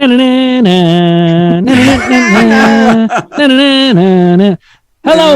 Hello,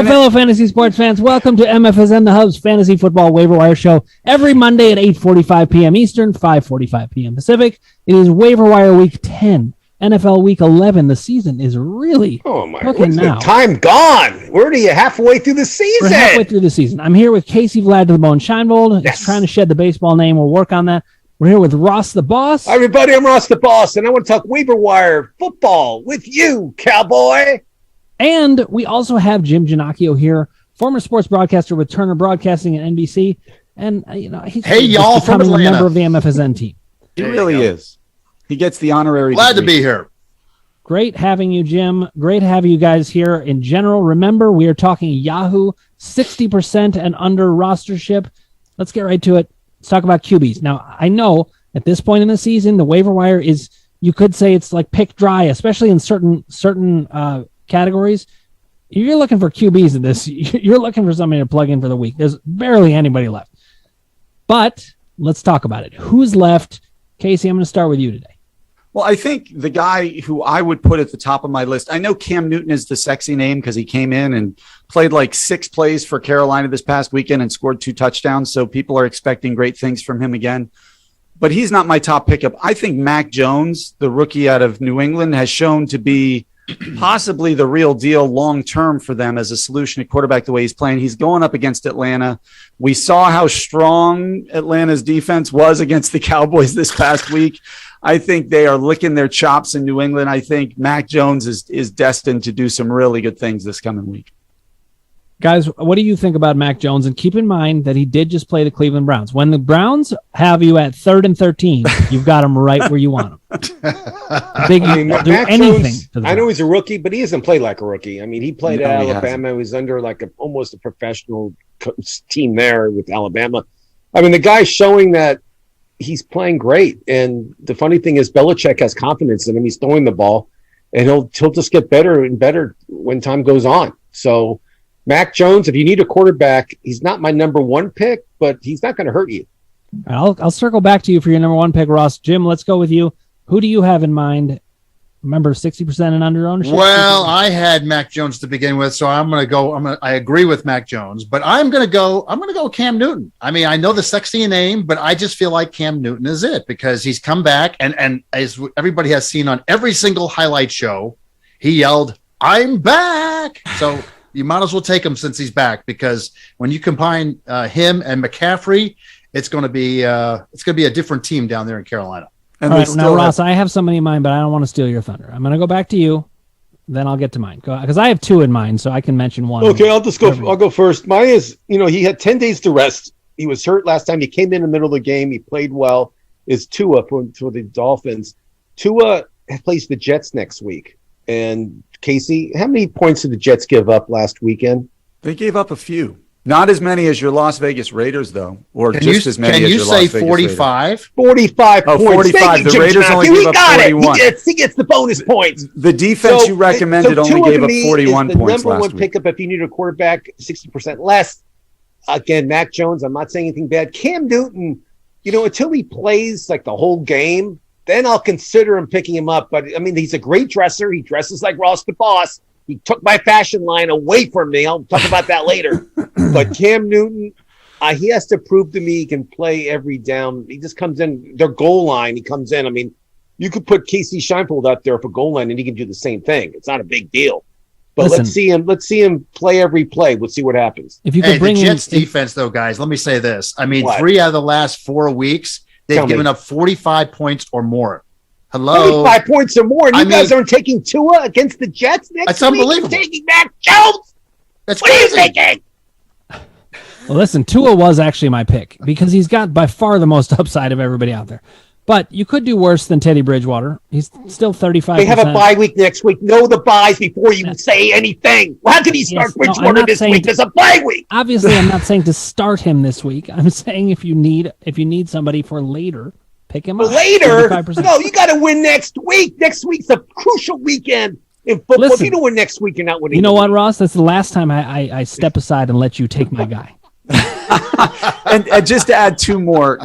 fellow fantasy sports fans. Welcome to MFSN, the Hub's Fantasy Football Waiver Wire Show. Every Monday at 8:45 p.m. Eastern, 5:45 p.m. Pacific. It is Waiver Wire Week 10, NFL Week 11. The season is really where's the time gone? We're halfway through the season. We're halfway through the season. I'm here with Kasey Vlad to the Bone Scheinbold. He's trying to shed the baseball name. We'll work on that. We're here with Ross the Boss. Hi, everybody. I'm Ross the Boss, and I want to talk waiver wire football with you, cowboy. And we also have Jim Ginocchio here, former sports broadcaster with Turner Broadcasting and NBC. And, he's y'all from becoming Atlanta. a member of the MFSN team. He really is. He gets the honorary Glad degree. to be here. Great having you, Jim. Great to have you guys here. In general, remember, we are talking Yahoo, 60% and under rostership. Let's get right to it. Let's talk about QBs. Now, I know at this point in the season, the waiver wire is, you could say it's like pick dry, especially in certain categories. You're looking for QBs in this. You're looking for somebody to plug in for the week. There's barely anybody left. But let's talk about it. Who's left? Kasey, I'm going to start with you today. Well, I think the guy who I would put at the top of my list, I know Cam Newton is the sexy name because he came in and played like 6 plays for Carolina this past weekend and scored 2 touchdowns. So people are expecting great things from him again. But he's not my top pickup. I think Mac Jones, the rookie out of New England, has shown to be possibly the real deal long-term for them as a solution at quarterback the way he's playing. He's going up against Atlanta. We saw how strong Atlanta's defense was against the Cowboys this past week. I think they are licking their chops in New England. I think Mac Jones is destined to do some really good things this coming week. Guys, what do you think about Mac Jones? And keep in mind that he did just play the Cleveland Browns. When the Browns have you at 3rd and 13, you've got him right where you want him. Mac Jones, I know he's a rookie, but he hasn't played like a rookie. I mean, he played at Alabama. He was under like almost a professional team there with Alabama. I mean, the guy's showing that he's playing great. And the funny thing is Belichick has confidence in him. He's throwing the ball, and he'll just get better and better when time goes on. So Mac Jones, if you need a quarterback, he's not my number 1 pick, but he's not going to hurt you. I'll circle back to you for your number 1 pick, Ross. Jim, let's go with you. Who do you have in mind? Remember, 60% and under ownership? Well, I had Mac Jones to begin with, so I'm going to go. I agree with Mac Jones, but I'm going to go Cam Newton. I mean, I know the sexy name, but I just feel like Cam Newton is it because he's come back, and as everybody has seen on every single highlight show, he yelled, "I'm back!" So you might as well take him since he's back, because when you combine him and McCaffrey, it's going to be a different team down there in Carolina. And all right, now, Ross, I have somebody in mind, but I don't want to steal your thunder. I'm going to go back to you, then I'll get to mine because I have 2 in mind, so I can mention one. Okay, I'll go first. Mine is, he had 10 days to rest. He was hurt last time. He came in the middle of the game. He played well. Is Tua for the Dolphins? Tua plays the Jets next week. And Kasey, how many points did the Jets give up last weekend? They gave up a few. Not as many as your Las Vegas Raiders, though, or as many as your Las Vegas Raiders. Can you say 45? 45 points. 45. The Raiders only gave up 41. He gets the bonus points. The defense you recommended only gave up 41 points last week. The number 1 pickup if you need a quarterback, 60% less. Again, Mac Jones, I'm not saying anything bad. Cam Newton, until he plays like the whole game, then I'll consider him picking him up. But, I mean, he's a great dresser. He dresses like Ross the Boss. He took my fashion line away from me. I'll talk about that later. But Cam Newton, he has to prove to me he can play every down. He just comes in, their goal line, he comes in. I mean, you could put Kasey Scheinfeld out there for goal line, and he can do the same thing. It's not a big deal. But let's see him play every play. We'll see what happens. If you could bring the Jets defense, though, guys, let me say this. I mean, What? 3 out of the last 4 weeks, they've given up 45 points or more. Hello. 45 points or more, and you guys aren't taking Tua against the Jets next week? That's unbelievable. You're taking Mac Jones? That's what crazy. are you thinking? Well, listen, Tua was actually my pick because he's got by far the most upside of everybody out there. But you could do worse than Teddy Bridgewater. He's still 35%. They have a bye week next week. Know the byes before you say anything. Well, how can he start Bridgewater this week? There's a bye week. Obviously, I'm not saying to start him this week. I'm saying if you need somebody for later, pick him up. Later? 35%. No, you got to win next week. Next week's a crucial weekend in football. Listen, if you don't win next week, you're not winning. You know what, Ross? That's the last time I step aside and let you take my guy. And just to add two more,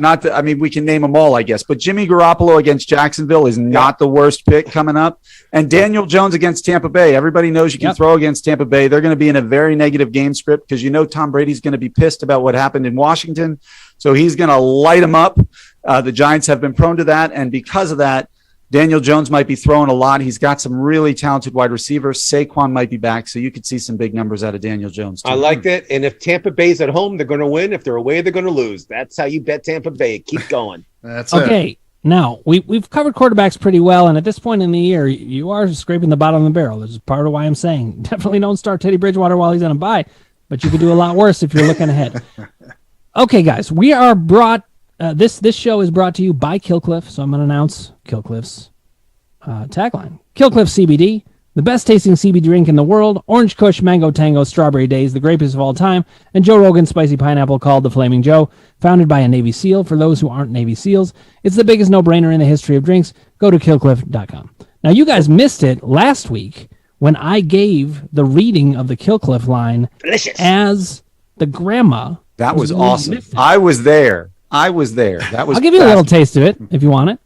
we can name them all, I guess, but Jimmy Garoppolo against Jacksonville is not the worst pick coming up. And Daniel Jones against Tampa Bay. Everybody knows you can throw against Tampa Bay. They're going to be in a very negative game script because Tom Brady's going to be pissed about what happened in Washington. So he's going to light them up. The Giants have been prone to that. And because of that, Daniel Jones might be throwing a lot. He's got some really talented wide receivers. Saquon might be back, so you could see some big numbers out of Daniel Jones, too. I like that. And if Tampa Bay's at home, they're going to win. If they're away, they're going to lose. That's how you bet Tampa Bay. Keep going. That's okay. Now, we've covered quarterbacks pretty well, and at this point in the year, you are scraping the bottom of the barrel. This is part of why I'm saying definitely don't start Teddy Bridgewater while he's on a bye, but you could do a lot worse if you're looking ahead. Okay, guys, we are brought this show is brought to you by Killcliff, so I'm going to announce Killcliff's tagline. Killcliff CBD, the best tasting CBD drink in the world. Orange Kush, Mango Tango, Strawberry Days, the greatest of all time, and Joe Rogan's spicy pineapple called the Flaming Joe, founded by a Navy SEAL. For those who aren't Navy SEALs, it's the biggest no-brainer in the history of drinks. Go to killcliff.com. Now, you guys missed it last week when I gave the reading of the Killcliff line as the grandma. That was awesome. I was there. That was I'll give you a little taste of it if you want it.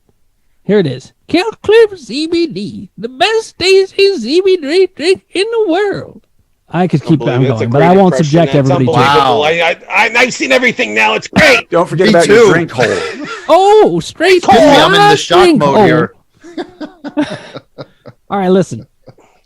Here it is. Killcliff CBD, the best tasting CBD drink in the world. I could keep on going, but I won't subject everybody to it. Wow. I've seen everything now. It's great. Don't forget about your drink hole. Oh, straight to I'm in the shock mode here. All right, listen.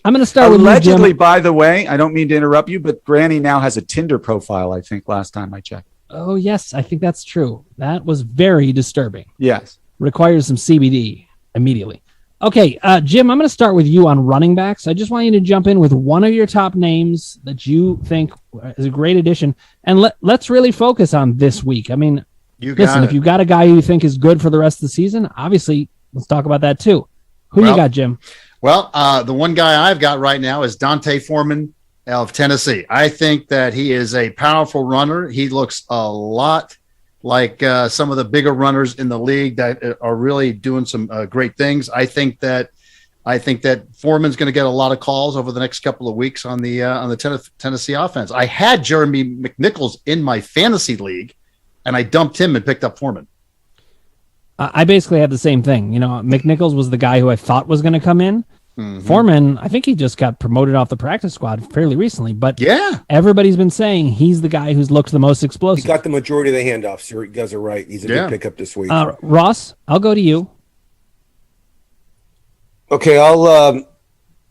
I'm going to start with allegedly, by the way, I don't mean to interrupt you, but Granny now has a Tinder profile, I think, last time I checked. Oh, yes, I think that's true. That was very disturbing. Yes. Requires some CBD immediately. Okay, Jim, I'm going to start with you on running backs. I just want you to jump in with one of your top names that you think is a great addition, and let's really focus on this week. I mean, if you've got a guy you think is good for the rest of the season, obviously, let's talk about that too. Who you got, Jim? Well, the one guy I've got right now is Dante Foreman of Tennessee. I think that he is a powerful runner. He looks a lot like some of the bigger runners in the league that are really doing some great things. I think that Foreman's going to get a lot of calls over the next couple of weeks on the Tennessee offense. I had Jeremy McNichol in my fantasy league, and I dumped him and picked up Foreman. I basically had the same thing. McNichol was the guy who I thought was going to come in. Mm-hmm. Foreman, I think he just got promoted off the practice squad fairly recently, but everybody's been saying he's the guy who's looked the most explosive. He got the majority of the handoffs. You guys are right. He's a good pickup this week. Ross, I'll go to you. Okay,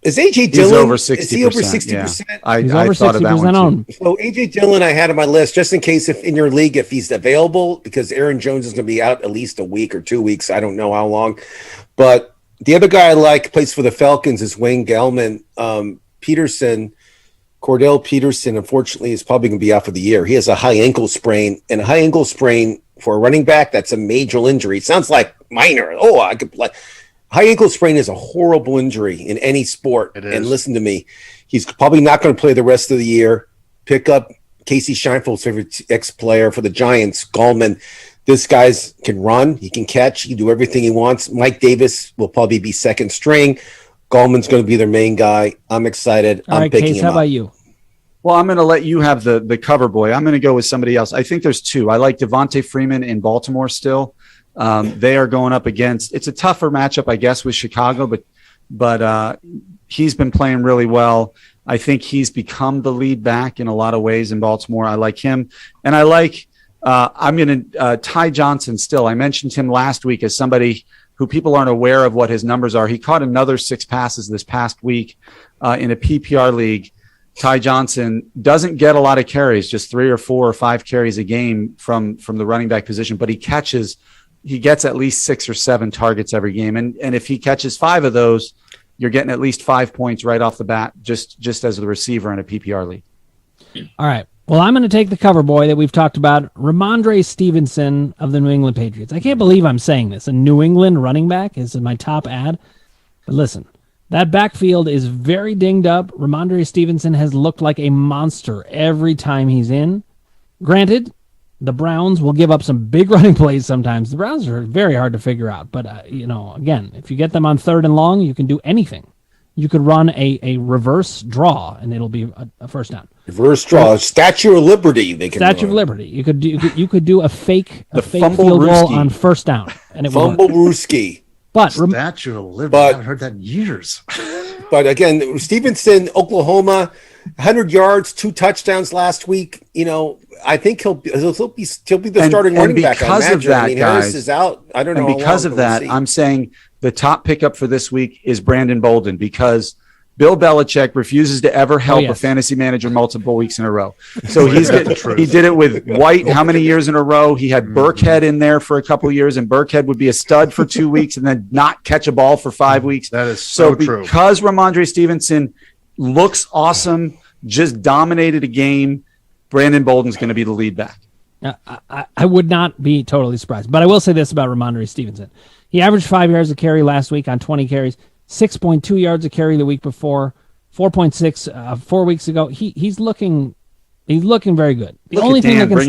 is AJ Dillon over 60%? Is he over 60%? Yeah. He's over 60% on. So AJ Dillon, I had on my list just in case if in your league if he's available because Aaron Jones is going to be out at least a week or 2 weeks. I don't know how long, but the other guy I like plays for the Falcons is Wayne Gellman. Cordell Peterson, unfortunately, is probably going to be out for the year. He has a high ankle sprain, and a high ankle sprain for a running back, that's a major injury. It sounds like minor. Oh, I could play. High ankle sprain is a horrible injury in any sport. It is. And listen to me, he's probably not going to play the rest of the year. Pick up Kasey Scheinfeld's favorite ex-player for the Giants, Gallman. This guy can run, he can catch, he can do everything he wants. Mike Davis will probably be second string. Gallman's going to be their main guy. I'm excited. I'm picking him up. How about you? Well, I'm going to let you have the cover boy. I'm going to go with somebody else. I think there's two. I like Devontae Freeman in Baltimore still. They are going up against – it's a tougher matchup, I guess, with Chicago, but he's been playing really well. I think he's become the lead back in a lot of ways in Baltimore. I like him. And I like I'm going to Ty Johnson still. I mentioned him last week as somebody who people aren't aware of what his numbers are. He caught another 6 passes this past week in a PPR league. Ty Johnson doesn't get a lot of carries, just 3 or 4 or 5 carries a game from the running back position, but he gets at least 6 or 7 targets every game. And if he catches 5 of those, you're getting at least 5 points right off the bat, just as the receiver in a PPR league. All right. Well, I'm going to take the cover boy that we've talked about, Ramondre Stevenson of the New England Patriots. I can't believe I'm saying this. A New England running back is my top ad. But listen, that backfield is very dinged up. Ramondre Stevenson has looked like a monster every time he's in. Granted, the Browns will give up some big running plays sometimes. The Browns are very hard to figure out. But, again, if you get them on 3rd and long, you can do anything. You could run a reverse draw, and it'll be a first down. Reverse draw, Statue of Liberty. They can Statue of Liberty. You could do a fake fumble field goal Ruski. on first down, and it would fumble work. Ruski. But Statue of Liberty. but- I haven't heard that in years. But again, Stevenson, Oklahoma, 100 yards, 2 touchdowns last week. You know, I think he'll be the starting running back. Because I of imagine. that, I mean, Harris guys, is out. I don't know. And how because long, of but we'll that, see. I'm saying the top pickup for this week is Brandon Bolden, because Bill Belichick refuses to ever help a fantasy manager multiple weeks in a row. So he did it with White how many years in a row? He had Burkhead in there for a couple of years, and Burkhead would be a stud for 2 weeks and then not catch a ball for 5 weeks. That is so true. Because Ramondre Stevenson looks awesome, just dominated a game, Brandon Bolden's going to be the lead back. I would not be totally surprised. But I will say this about Ramondre Stevenson. He averaged 5 yards a carry last week on 20 carries, 6.2 yards a carry the week before, 4.6 4 weeks ago. He's looking very good. The only thing that can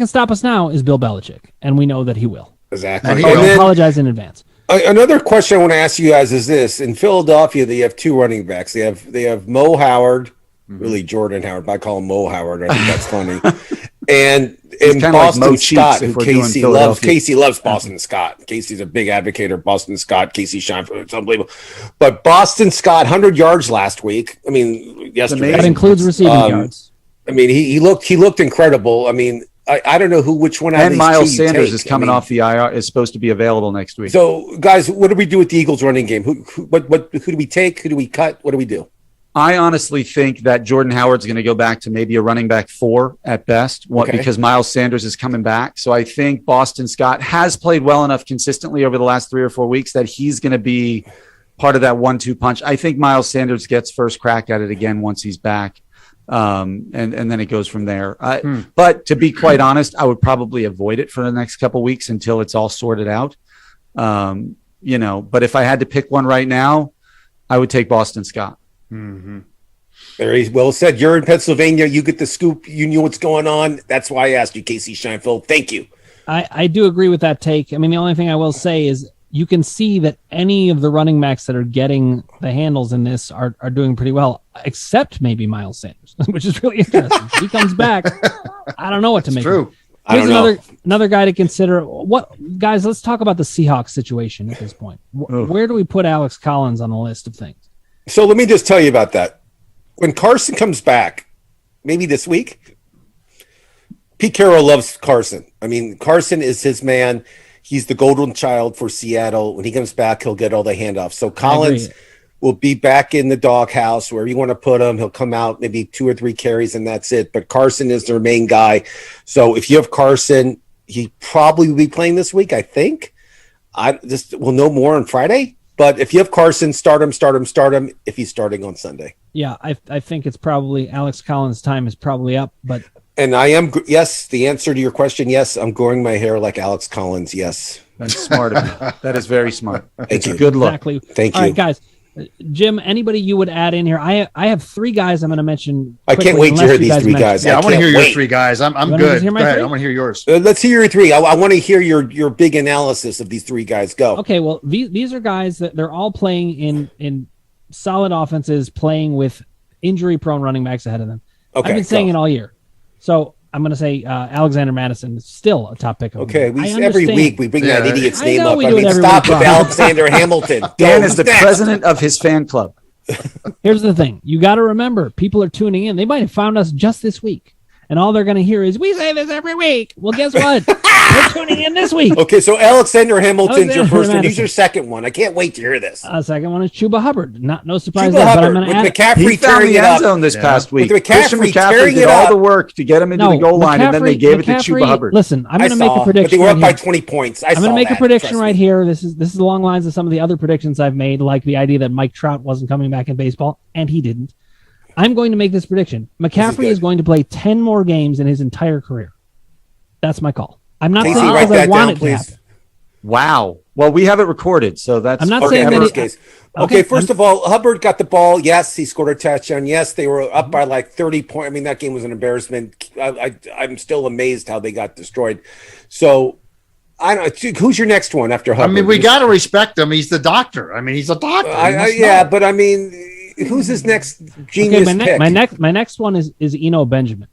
stop us now is Bill Belichick, and we know that he will. Exactly. And I then apologize in advance. another question I want to ask you guys is this: in Philadelphia, they have 2 running backs. They have Mo Howard, really Jordan Howard, but I call him Mo Howard. I think that's funny. And Boston like Mo Scott, Cheeks who if we're doing Kasey loves. Philadelphia. Kasey loves Boston Scott. Kasey's a big advocate of Boston Scott. Kasey Scheinfeld, it's unbelievable. But Boston Scott, 100 yards last week. I mean, yesterday. That includes receiving yards. I mean, he looked incredible. I mean, I don't know which one out of And these Miles two you Sanders take. is coming off the IR, is supposed to be available next week. So, guys, what do we do with the Eagles running game? Who do we take? Who do we cut? What do we do? I honestly think that Jordan Howard's going to go back to maybe a running back 4 at best, Okay. because Miles Sanders is coming back. So I think Boston Scott has played well enough consistently over the last 3 or 4 weeks that he's going to be part of that 1-2 punch. I think Miles Sanders gets first crack at it again once he's back. And then it goes from there. But to be quite honest, I would probably avoid it for the next couple of weeks until it's all sorted out. But if I had to pick one right now, I would take Boston Scott. Mm-hmm. Very well said. You're in Pennsylvania. You get the scoop. You knew what's going on. That's why I asked you, Kasey Scheinfeld. Thank you. I do agree with that take. I mean, the only thing I will say is you can see that any of the running backs that are getting the handles in this are doing pretty well, except maybe Miles Sanders, which is really interesting. If he comes back, I don't know what to make of it. Here's another guy to consider. Guys, let's talk about the Seahawks situation at this point. Where do we put Alex Collins on the list of things? So let me just tell you about that. When Carson comes back, maybe this week, Pete Carroll loves Carson. I mean, Carson is his man. He's the golden child for Seattle. When he comes back, he'll get all the handoffs. So Collins will be back in the doghouse, wherever you want to put him. He'll come out maybe 2 or 3 carries, and that's it. But Carson is their main guy. So if you have Carson, he probably will be playing this week, I think. We'll know more on Friday. But if you have Carson, start him if he's starting on Sunday. Yeah, I think it's probably Alex Collins' time is probably up. And I am, yes, the answer to your question, yes, I'm growing my hair like Alex Collins, yes. That's smart of you. That is very smart. It's you. a good look. Exactly. Thank you. All right, guys. Jim, anybody you would add in here? I have 3 guys I'm going to mention. I can't wait to hear these 3 guys. Yeah, I want to hear your wait. 3 guys. I'm wanna good. hear Go my ahead. 3? I want to hear yours. Let's hear your 3. I want to hear your big analysis of these 3 guys. Go. Okay, well, these are guys that they're all playing in solid offenses, playing with injury-prone running backs ahead of them. Okay, I've been saying it all year. So I'm going to say Alexander Madison is still a top pick. Okay, every week we bring that idiot's I name know up. we I do mean, it every stop week, with Rob. Alexander Hamilton. Dan is the president of his fan club. Here's the thing. You got to remember, people are tuning in. They might have found us just this week. And all they're going to hear is, we say this every week. Well, guess what? They're tuning in this week. Okay, so Alexander Hamilton's your Alexander first one. He's Madison. your second one. I can't wait to hear this. Second one is Chuba Hubbard. No surprise Chuba there, but I'm Hubbard going to with add McCaffrey He found tearing the it end up. zone this past week. With Christian McCaffrey McCaffrey tearing did it all up. the work to get him into the goal line, and then they gave it to McCaffrey, Chuba Hubbard. Listen, I'm going to make a But prediction. they were up right by here. 20 points. I'm going to make a prediction trust right me. here. This is along lines of some of the other predictions I've made, like the idea that Mike Trout wasn't coming back in baseball, and he didn't. I'm going to make this prediction. McCaffrey is going to play 10 more games in his entire career. That's my call. I'm not Kasey, saying write because I that want down, it to please. happen. Wow. Well, we have it recorded, so that's I'm not Okay, saying that first case. Okay, first of all, Hubbard got the ball. Yes, he scored a touchdown. Yes, they were up by like 30 points. I mean, that game was an embarrassment. I'm still amazed how they got destroyed. So, I don't know. Who's your next one after I Hubbard? mean, we got to respect him. He's the doctor. I mean, he's a doctor. Yeah, but I mean, Who's his next genius pick? My next one is Eno Benjamin.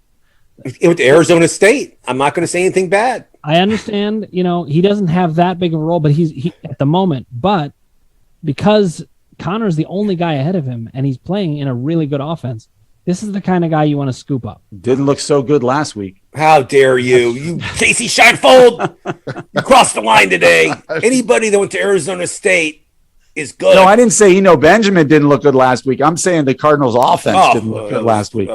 He went to Arizona State. I'm not going to say anything bad. I understand, he doesn't have that big of a role, but he at the moment. But because Connor's the only guy ahead of him, and he's playing in a really good offense, this is the kind of guy you want to scoop up. Didn't look so good last week. How dare you? You Kasey Scheinfeld! You crossed the line today. Anybody that went to Arizona State is good. No, I didn't say Eno Benjamin didn't look good last week. I'm saying the Cardinals' offense didn't look good last week.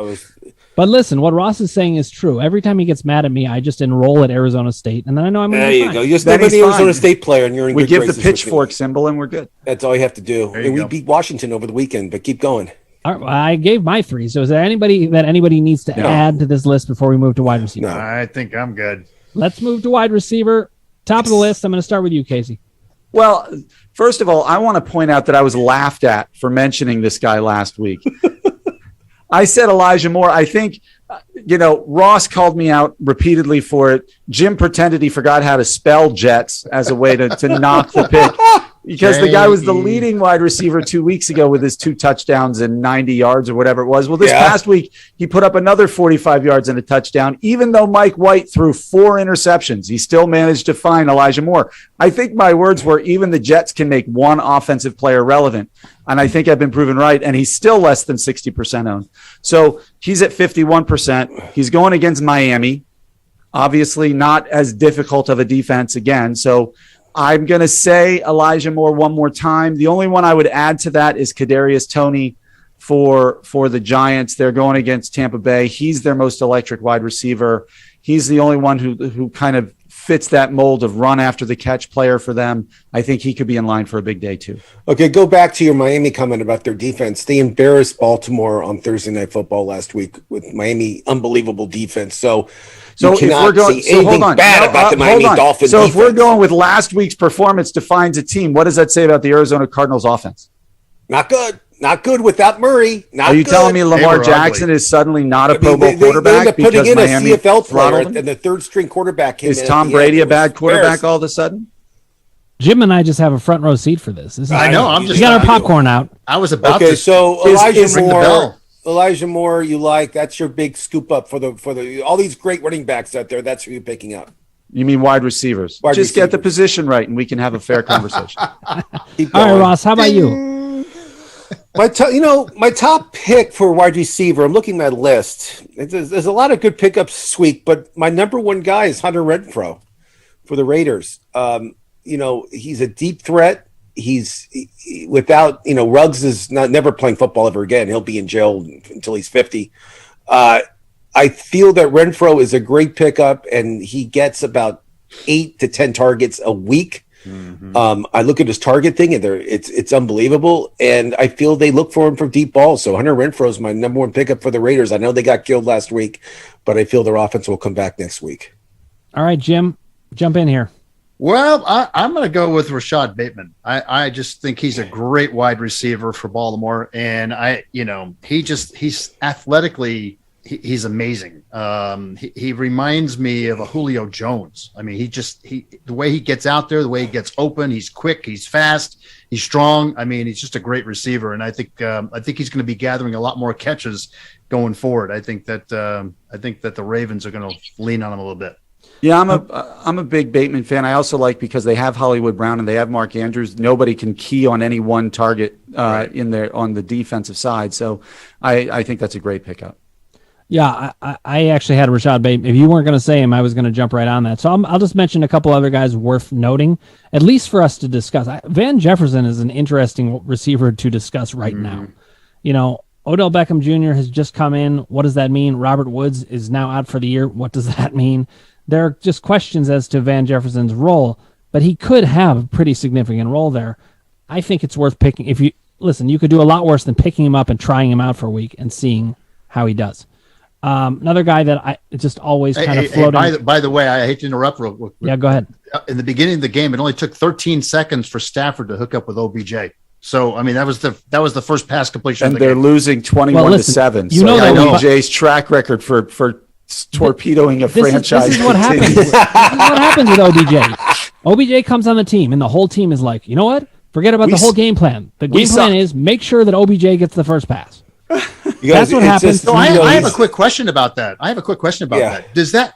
But listen, what Ross is saying is true. Every time he gets mad at me, I just enroll at Arizona State, and then I know I'm going to be fine. There you go. You're still an Arizona State player, and you're in We good give the graces pitchfork symbol, and we're good. That's all you have to do. And we beat Washington over the weekend, but keep going. All right, I gave my 3. So is there anybody needs to add to this list before we move to wide receiver? No. I think I'm good. Let's move to wide receiver. Top of the list. I'm going to start with you, Kasey. Well, first of all, I want to point out that I was laughed at for mentioning this guy last week. I said Elijah Moore. I think, Ross called me out repeatedly for it. Jim pretended he forgot how to spell Jets as a way to knock the pick. Because the guy was the leading wide receiver 2 weeks ago with his 2 touchdowns and 90 yards or whatever it was. Well, this past week, he put up another 45 yards and a touchdown. Even though Mike White threw 4 interceptions, he still managed to find Elijah Moore. I think my words were even the Jets can make one offensive player relevant. And I think I've been proven right. And he's still less than 60% owned. So he's at 51%. He's going against Miami. Obviously not as difficult of a defense again. So I'm going to say Elijah Moore one more time. The only one I would add to that is Kadarius Toney for the Giants. They're going against Tampa Bay. He's their most electric wide receiver. He's the only one who kind of fits that mold of run after the catch player for them. I think he could be in line for a big day too. Okay, go back to your Miami comment about their defense. They embarrassed Baltimore on Thursday Night Football last week with Miami unbelievable defense. So if we're going, about the Miami Dolphins. So defense. If we're going with last week's performance defines a team, what does that say about the Arizona Cardinals offense? Not good. Not good without Murray. Are you telling me Lamar Jackson is suddenly not a Pro Bowl quarterback because putting in Miami a CFL player him? and the third string quarterback came is in Tom Brady a bad quarterback all of a sudden? Jim and I just have a front row seat for this. I know. I'm just got our popcorn out. I was about to. Okay, so Elijah Moore, you like? That's your big scoop up for the all these great running backs out there. That's who you're picking up. You mean wide receivers? Just get the position right, and we can have a fair conversation. All right, Ross. How about you? My top pick for wide receiver. I'm looking at my list. There's a lot of good pickups this week, but my number one guy is Hunter Renfrow for the Raiders. He's a deep threat. Without Ruggs is never playing football ever again. He'll be in jail until he's 50. I feel that Renfrow is a great pickup, and he gets about 8 to 10 targets a week. Mm-hmm. I look at his target thing, and it's unbelievable. And I feel they look for him for deep balls. So Hunter Renfrow is my number one pickup for the Raiders. I know they got killed last week, but I feel their offense will come back next week. All right, Jim, jump in here. Well, I'm going to go with Rashad Bateman. I just think he's a great wide receiver for Baltimore, and he's athletically. He's amazing. He reminds me of a Julio Jones. I mean, the way he gets out there, the way he gets open, he's quick, he's fast, he's strong. I mean, he's just a great receiver, and I think he's going to be gathering a lot more catches going forward. I think that the Ravens are going to lean on him a little bit. Yeah, I'm a big Bateman fan. I also like because they have Hollywood Brown and they have Mark Andrews. Nobody can key on any one target in there on the defensive side. So I think that's a great pickup. Yeah, I actually had Rashad Bateman. If you weren't going to say him, I was going to jump right on that. So I'll just mention a couple other guys worth noting, at least for us to discuss. Van Jefferson is an interesting receiver to discuss right now. Odell Beckham Jr. has just come in. What does that mean? Robert Woods is now out for the year. What does that mean? There are just questions as to Van Jefferson's role, but he could have a pretty significant role there. I think it's worth picking. If you listen, you could do a lot worse than picking him up and trying him out for a week and seeing how he does. Another guy that I just always kind of floating. By the way, I hate to interrupt real quick. Yeah, go ahead. In the beginning of the game, it only took 13 seconds for Stafford to hook up with OBJ. So, I mean, that was the first pass completion. And they're losing 21-7. So OBJ's track record for torpedoing a franchise. This is what happens. This is what happens with OBJ. OBJ comes on the team, and the whole team is like, you know what? Forget about the whole game plan. The game plan is make sure that OBJ gets the first pass. That's what happens. So I have a quick question about that. Does that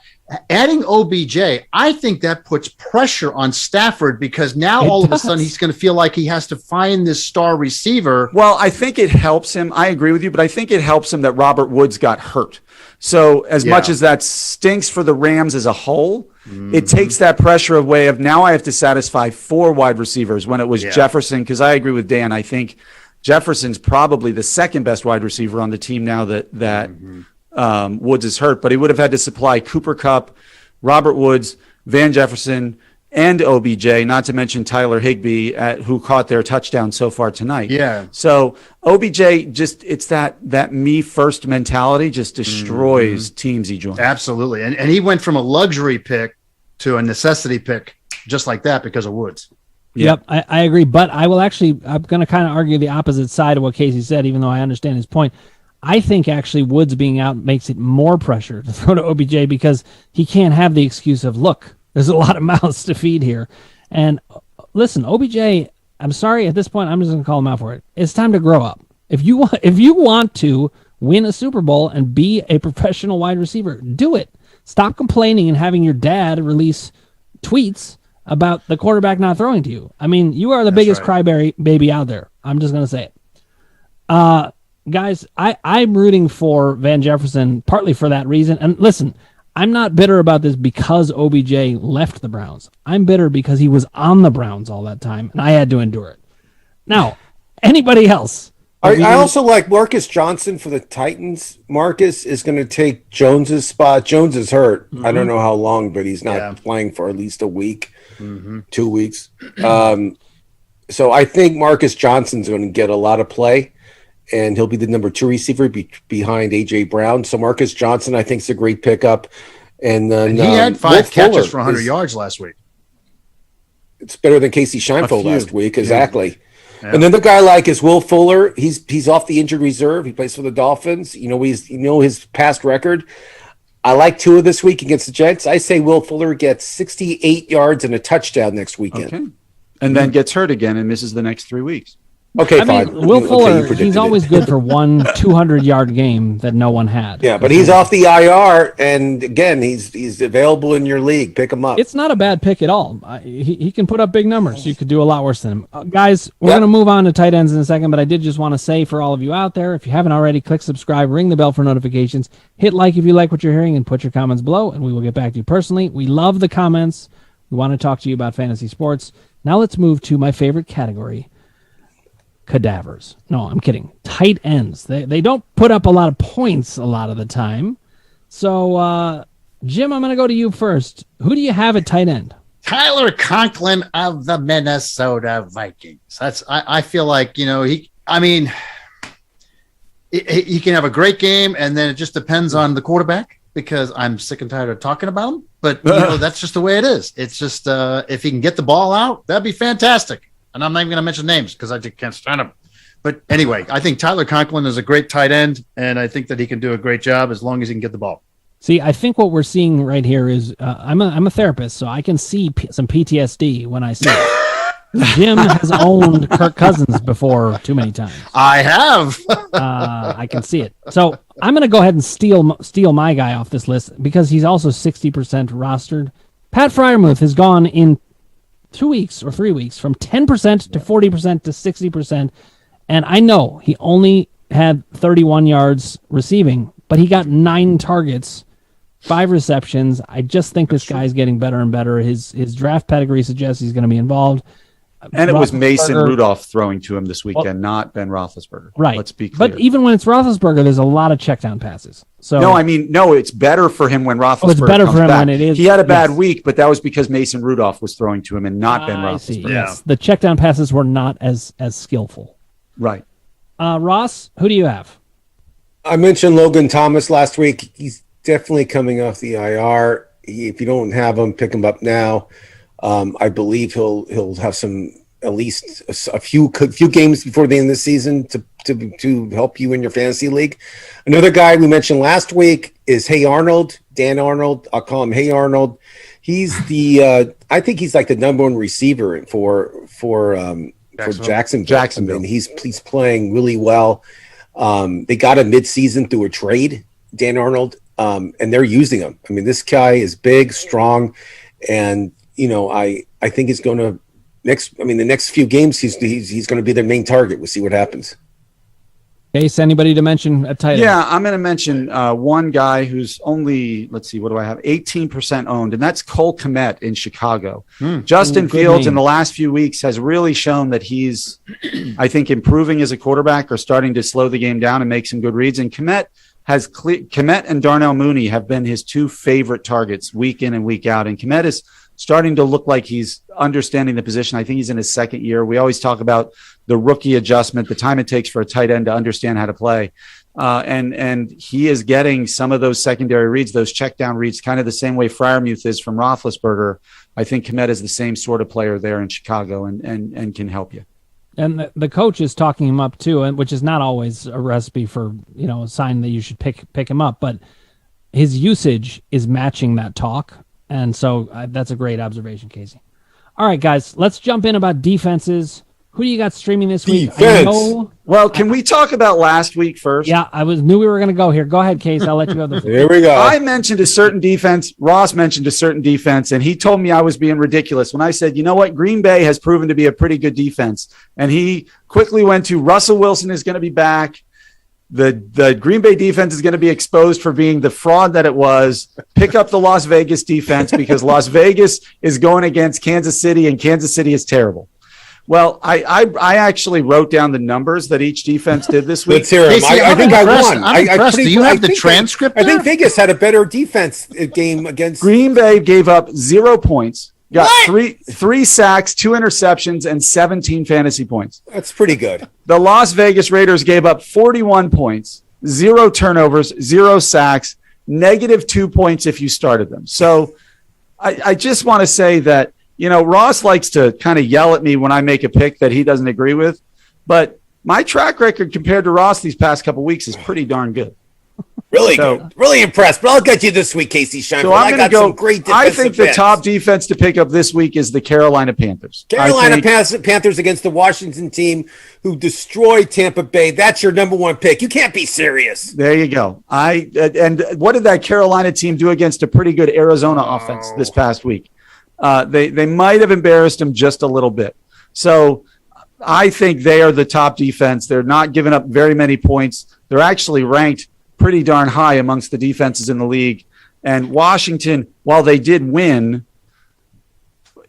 adding OBJ? I think that puts pressure on Stafford because now all of a sudden he's going to feel like he has to find this star receiver. Well, I think it helps him. I agree with you, but I think it helps him that Robert Woods got hurt. So as much as that stinks for the Rams as a whole, it takes that pressure away of now I have to satisfy 4 wide receivers when it was Jefferson. Because I agree with Dan. I think Jefferson's probably the second best wide receiver on the team now that Woods is hurt, but he would have had to supply Cooper Kupp, Robert Woods, Van Jefferson, and OBJ, not to mention Tyler Higbee, who caught their touchdown so far tonight. Yeah. So OBJ, it's that me first mentality just destroys teams he joins. Absolutely. And he went from a luxury pick to a necessity pick just like that because of Woods. Yep, I agree. But I'm going to kind of argue the opposite side of what Kasey said, even though I understand his point. I think actually Woods being out makes it more pressure to throw to OBJ because he can't have the excuse of, look, there's a lot of mouths to feed here. And listen, OBJ, I'm sorry, at this point, I'm just going to call him out for it. It's time to grow up. If you want to win a Super Bowl and be a professional wide receiver, do it. Stop complaining and having your dad release tweets about the quarterback not throwing to you. I mean, you are the biggest crybaby out there. I'm just going to say it. Guys, I'm rooting for Van Jefferson partly for that reason. And listen, I'm not bitter about this because OBJ left the Browns. I'm bitter because he was on the Browns all that time, and I had to endure it. Now, anybody else? I also like Marcus Johnson for the Titans. Marcus is going to take Jones's spot. Jones is hurt. I don't know how long, but he's not playing for at least a week, 2 weeks. So I think Marcus Johnson's going to get a lot of play, and he'll be the number 2 receiver behind A.J. Brown. So Marcus Johnson, I think, is a great pickup. And then he had 5 catches for 100 yards last week. It's better than Kasey Scheinfeld last week. Exactly. Yeah. Another guy like is Will Fuller. He's off the injured reserve. He plays for the Dolphins. His past record. I like Tua this week against the Jets. I say Will Fuller gets 68 yards and a touchdown next weekend. Okay. And then gets hurt again and misses the next 3 weeks. Okay, fine. Will Fuller, he's always good for one 200-yard game that no one had. Yeah, but he's off the IR, and again, he's available in your league. Pick him up. It's not a bad pick at all. He can put up big numbers. You could do a lot worse than him. Guys, we're going to move on to tight ends in a second, but I did just want to say for all of you out there, if you haven't already, click subscribe, ring the bell for notifications, hit like if you like what you're hearing, and put your comments below, and we will get back to you personally. We love the comments. We want to talk to you about fantasy sports. Now let's move to my favorite category, cadavers. No, I'm kidding. Tight ends. They don't put up a lot of points a lot of the time. So, Jim, I'm going to go to you first. Who do you have at tight end? Tyler Conklin of the Minnesota Vikings. I feel like, he can have a great game, and then it just depends on the quarterback because I'm sick and tired of talking about him. But, that's just the way it is. It's just if he can get the ball out, that'd be fantastic. And I'm not even going to mention names because I just can't stand them. But anyway, I think Tyler Conklin is a great tight end, and I think that he can do a great job as long as he can get the ball. See, I think what we're seeing right here is I'm a therapist, so I can see some PTSD when I see it. Jim has owned Kirk Cousins before too many times. I have. I can see it. So I'm going to go ahead and steal my guy off this list because he's also 60% rostered. Pat Freiermuth has gone in 2 weeks or 3 weeks from 10% to 40% to 60%. And I know he only had 31 yards receiving, but he got 9 targets, 5 receptions. I just think this guy's getting better and better. His draft pedigree suggests he's going to be involved. And it was Mason Rudolph throwing to him this weekend, not Ben Roethlisberger. Right. Let's be clear. But even when it's Roethlisberger, there's a lot of check down passes. So no, it's better for him when Roethlisberger it's better comes for him back. when it is. He had a bad week, but that was because Mason Rudolph was throwing to him and not Ben Roethlisberger. Yes, the check down passes were not as skillful. Right. Ross, who do you have? I mentioned Logan Thomas last week. He's definitely coming off the IR. If you don't have him, pick him up now. I believe he'll have at least a few games before the end of the season to help you in your fantasy league. Another guy we mentioned last week is Hey Arnold, Dan Arnold. I'll call him Hey Arnold. He's I think he's like the number 1 receiver for for Jacksonville. I mean, he's playing really well. They got a midseason through a trade, Dan Arnold, and they're using him. I mean, this guy is big, strong, and I think he's going to the next few games he's going to be their main target. We'll see what happens. Case, anybody to mention at tight end? Yeah, I'm going to mention one guy who's only, let's see, what do I have? 18% owned, and that's Cole Kmet in Chicago. Justin Fields in the last few weeks has really shown that he's, I think, improving as a quarterback or starting to slow the game down and make some good reads. And Kmet and Darnell Mooney have been his two favorite targets week in and week out. And Kmet is starting to look like he's understanding the position. I think he's in his second year. We always talk about the rookie adjustment, the time it takes for a tight end to understand how to play. And he is getting some of those secondary reads, those check down reads, kind of the same way Freiermuth is from Roethlisberger. I think Kmet is the same sort of player there in Chicago and can help you. And the coach is talking him up too, and which is not always a recipe for, a sign that you should pick him up, but his usage is matching that talk. And so that's a great observation, Kasey. All right, guys, let's jump in about defenses. Who do you got streaming this week? Well, can we talk about last week first? Yeah, knew we were going to go here. Go ahead, Case. I'll let you go. Here we go. I mentioned a certain defense. Ross mentioned a certain defense, and he told me I was being ridiculous when I said, you know what? Green Bay has proven to be a pretty good defense. And he quickly went to Russell Wilson is going to be back. The Green Bay defense is going to be exposed for being the fraud that it was. Pick up the Las Vegas defense because Las Vegas is going against Kansas City, and Kansas City is terrible. Well, I actually wrote down the numbers that each defense did this week. Let's hear them. I think I won. Do you have the transcript? I think Vegas had a better defense game against Green Bay. Gave up 0 points. Got three sacks, 2 interceptions, and 17 fantasy points. That's pretty good. The Las Vegas Raiders gave up 41 points, 0 turnovers, 0 sacks, -2 points if you started them. So I just want to say that, Ross likes to kind of yell at me when I make a pick that he doesn't agree with, but my track record compared to Ross these past couple weeks is pretty darn good. Really good. Really impressed. But I'll get you this week, Kasey Scheinfeld. So I got some great defensive I think the top defense to pick up this week is the Carolina Panthers. Panthers against the Washington team who destroyed Tampa Bay. That's your number one pick. You can't be serious. There you go. And what did that Carolina team do against a pretty good Arizona offense this past week? They might have embarrassed them just a little bit. So I think they are the top defense. They're not giving up very many points. They're actually ranked pretty darn high amongst the defenses in the league. And Washington, while they did win,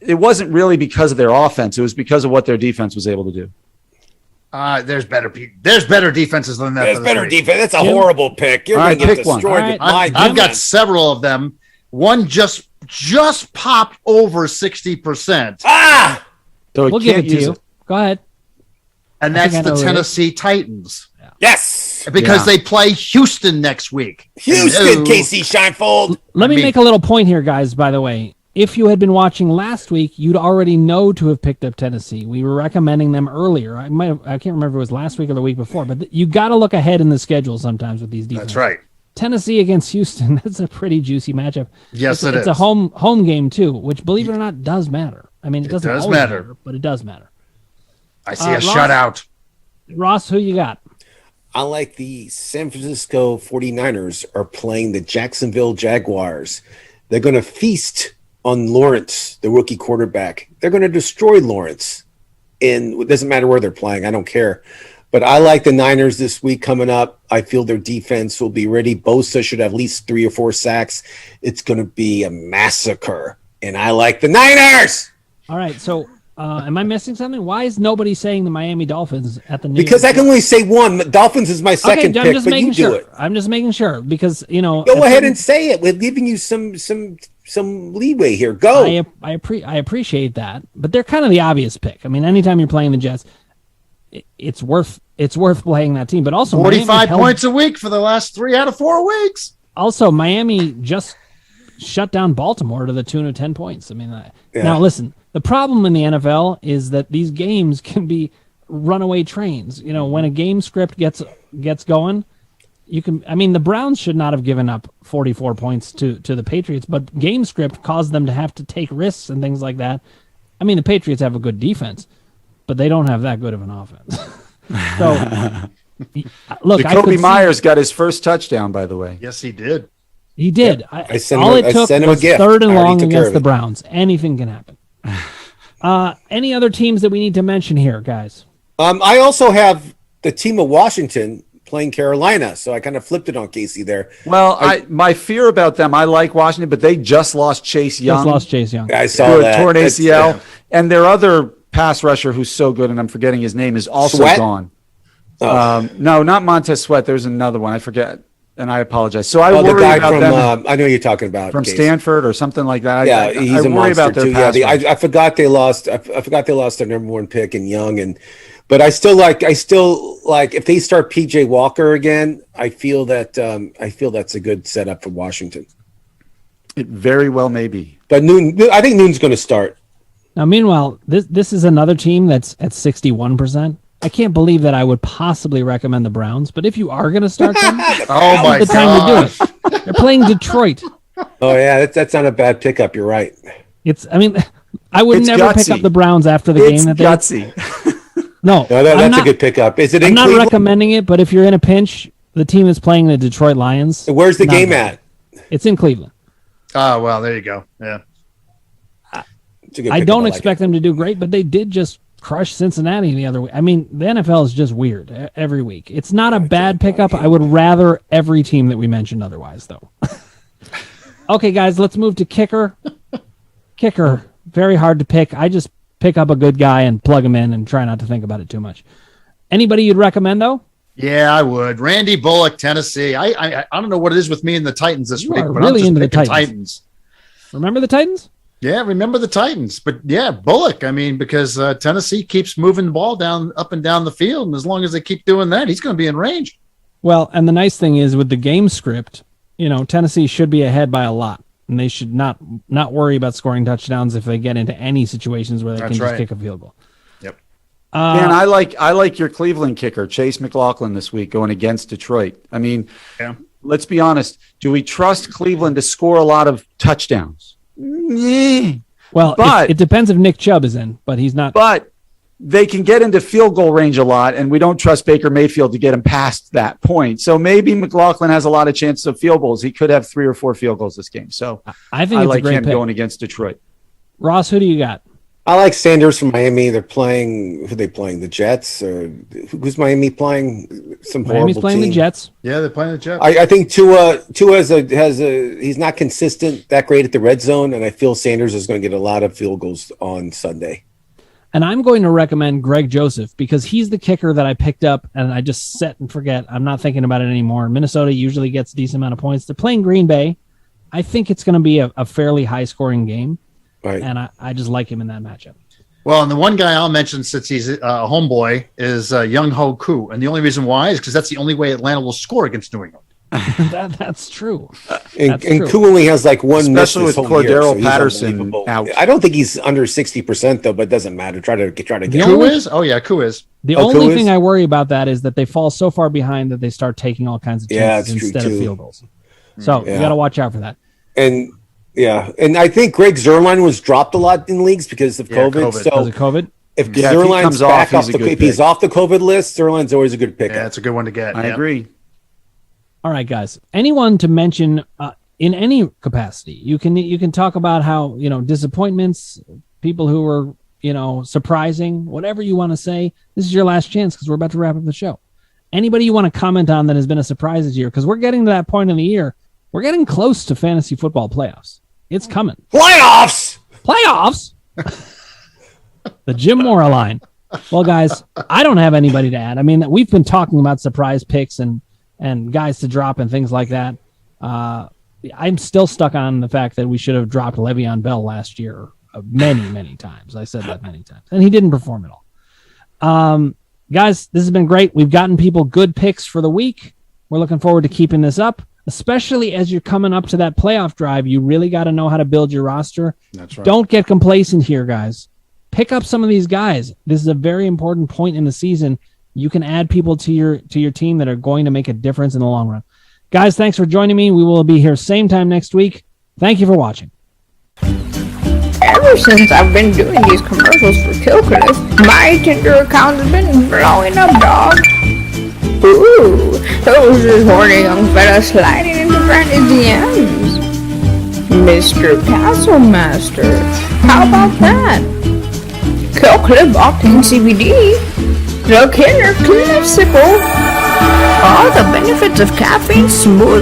it wasn't really because of their offense. It was because of what their defense was able to do. There's better defenses than that. There's better defense. That's a horrible pick. You're going to get destroyed. I've got several of them. One just popped over 60%. So we'll give it to you. Go ahead. And that's the Tennessee Titans. Yeah. Yes. Because they play Houston next week. Houston, Kasey Scheinfeld. Let me make a little point here, guys, by the way. If you had been watching last week, you'd already know to have picked up Tennessee. We were recommending them earlier. I can't remember if it was last week or the week before, but you got to look ahead in the schedule sometimes with these defenses. That's right. Tennessee against Houston, that's a pretty juicy matchup. Yes, it's a home game, too, which, believe it or not, does matter. I mean, it doesn't always matter, but it does matter. I see a shutout. Ross, who you got? I like the San Francisco 49ers are playing the Jacksonville Jaguars. They're going to feast on Lawrence, the rookie quarterback. They're going to destroy Lawrence. And it doesn't matter where they're playing. I don't care. But I like the Niners this week coming up. I feel their defense will be ready. Bosa should have at least 3 or 4 sacks. It's going to be a massacre. And I like the Niners. All right. So am I missing something? Why is nobody saying the Miami Dolphins at the news? Because I can only say one. Dolphins is my second pick, but you do it. I'm just making sure because, Go ahead and say it. We're giving you some leeway here. Go. I appreciate that, but they're kind of the obvious pick. I mean, anytime you're playing the Jets, it's worth playing that team. But also 45 points a week for the last 3 out of 4 weeks. Also, Miami just shut down Baltimore to the tune of 10 points. I mean, Now listen, the problem in the NFL is that these games can be runaway trains. When a game script gets going, the Browns should not have given up 44 points to the Patriots, but game script caused them to have to take risks and things like that. I mean, the Patriots have a good defense, but they don't have that good of an offense. So, look, Jacoby Myers got his first touchdown, by the way. Yes, he did. He did. Yeah. I sent him a gift. Third and long against the Browns. Anything can happen. Any other teams that we need to mention here, guys? I also have the team of Washington playing Carolina, so I kind of flipped it on Kasey there. Well, my fear about them, I like Washington, but they just lost Chase Young. I saw that. Torn ACL. And their other pass rusher who's so good, and I'm forgetting his name, is also gone. Oh. No, not Montez Sweat. There's another one. I forget, and I apologize. So I worry about them. I know you're talking about from Stanford or something like that. He's a worry about monster their pass rush. I forgot they lost. I forgot they lost their number one pick in Young, but I still like if they start PJ Walker again. I feel that's a good setup for Washington. It very well may be. But I think Noon's going to start. Now, meanwhile, this is another team that's at 61%. I can't believe that I would possibly recommend the Browns, but if you are going to start them, the time to do it. They're playing Detroit. Oh yeah, that's not a bad pickup. You're right. I would never pick up the Browns after the game. Gutsy. No, that's a good pickup. Is it? I'm not recommending it, but if you're in a pinch, the team is playing the Detroit Lions. Where's the game at? It's in Cleveland. Oh well, there you go. Yeah. I don't expect them to do great, but they did just crush Cincinnati the other week. I mean, the NFL is just weird every week. It's not a bad pickup. I would rather every team that we mentioned otherwise, though. Okay, guys, let's move to kicker. Kicker, very hard to pick. I just pick up a good guy and plug him in and try not to think about it too much. Anybody you'd recommend, though? Yeah, I would. Randy Bullock, Tennessee. I don't know what it is with me and the Titans this week, but really I'm just into the Titans. Remember the Titans? Yeah, remember the Titans. But yeah, Bullock, because Tennessee keeps moving the ball up and down the field, and as long as they keep doing that, he's going to be in range. Well, and the nice thing is with the game script, Tennessee should be ahead by a lot, and they should not worry about scoring touchdowns if they get into any situations where they can just kick a field goal. Yep. Man, I like your Cleveland kicker, Chase McLaughlin, this week going against Detroit. Let's be honest. Do we trust Cleveland to score a lot of touchdowns? Well, it depends if Nick Chubb is in, but he's not. But they can get into field goal range a lot, and we don't trust Baker Mayfield to get him past that point. So maybe McLaughlin has a lot of chances of field goals. He could have 3 or 4 field goals this game. So I think I it's like a great him pick. going against Detroit. Ross, who do you got? I like Sanders from Miami. They're playing. Who are they playing? The Jets, or who's Miami playing? Some Miami's horrible playing team. the Jets. Yeah, they're playing the Jets. I think Tua he's not consistent that great at the red zone, and I feel Sanders is going to get a lot of field goals on Sunday. And I'm going to recommend Greg Joseph because he's the kicker that I picked up, and I just set and forget. I'm not thinking about it anymore. Minnesota usually gets a decent amount of points. They're playing Green Bay. I think it's going to be a fairly high-scoring game. Right. And I just like him in that matchup. Well, and the one guy I'll mention since he's a homeboy is Young Ho Koo. And the only reason why is because that's the only way Atlanta will score against New England. That's true. And Koo only has like one miss especially with Cordero Patterson out. I don't think he's under 60% though, but it doesn't matter. Try to get Koo is? Oh yeah, Koo is. The only thing I worry about that is that they fall so far behind that they start taking all kinds of chances instead of field goals. So you got to watch out for that. And I think Greg Zuerlein was dropped a lot in leagues because of COVID. So because of COVID? If Zuerlein's back if he's off the COVID list, Zuerlein's always a good pick. Yeah, it's a good one to get. I agree. All right, guys. Anyone to mention in any capacity? You can talk about how disappointments, people who were surprising, whatever you want to say. This is your last chance because we're about to wrap up the show. Anybody you want to comment on that has been a surprise this year? Because we're getting to that point in the year. We're getting close to fantasy football playoffs. It's coming. Playoffs. The Jim Mora line. Well, guys, I don't have anybody to add. I mean, we've been talking about surprise picks and guys to drop and things like that. I'm still stuck on the fact that we should have dropped Le'Veon Bell last year many, many times. I said that many times, and he didn't perform at all. Guys, this has been great. We've gotten people good picks for the week. We're looking forward to keeping this up. Especially as you're coming up to that playoff drive, you really got to know how to build your roster. That's right. Don't get complacent here, guys. Pick up some of these guys. This is a very important point in the season. You can add people to your team that are going to make a difference in the long run. Guys, thanks for joining me. We will be here same time next week. Thank you for watching. ever since I've been doing these commercials for Killcliff, my Tinder account has been blowing up, dog. Ooh, who's this horny young fella sliding into Brandy's DMs? Mr. Castlemaster, how about that? Killcliff Octane CBD, the killer cliffsicle. All the benefits of caffeine smooth